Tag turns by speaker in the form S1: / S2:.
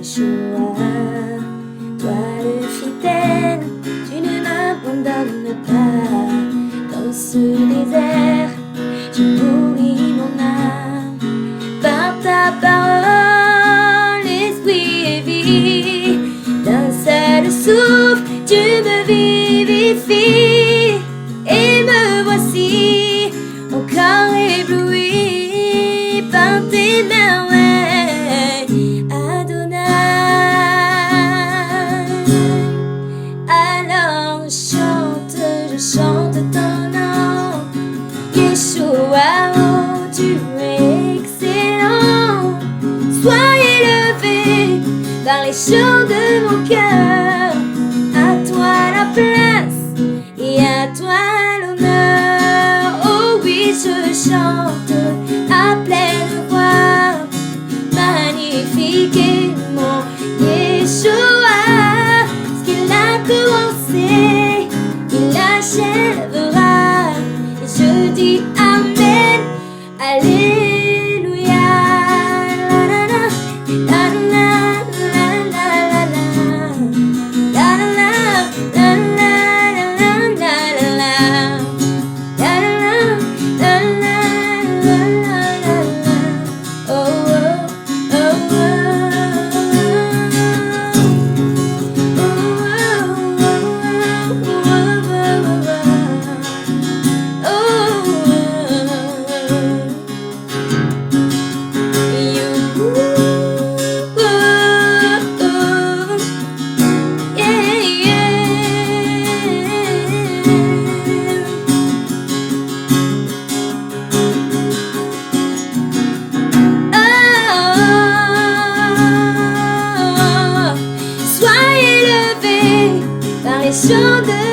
S1: Yéhoshoua, toi le fidèle, tu ne m'abandonnes pas. Dans ce désert, je nourris mon âme. Par ta parole, esprit et vie, d'un seul souffle, tu me vivifies. Et me voici, encore ébloui par tes merveilles. Alors je chante ton nom. Yéhoshoua, oh, tu es excellent. Sois élevé par les chants de mon cœur. À toi la place et à toi l'honneur. Oh oui, je chante à pleine voix. Magnifique est mon Yéhoshoua. Ce qu'il a commencé, il achèvera. Et je dis Amen, Allelou-Yah. La la la, la la la la la la la la la la la la. Sois élevé par les chants de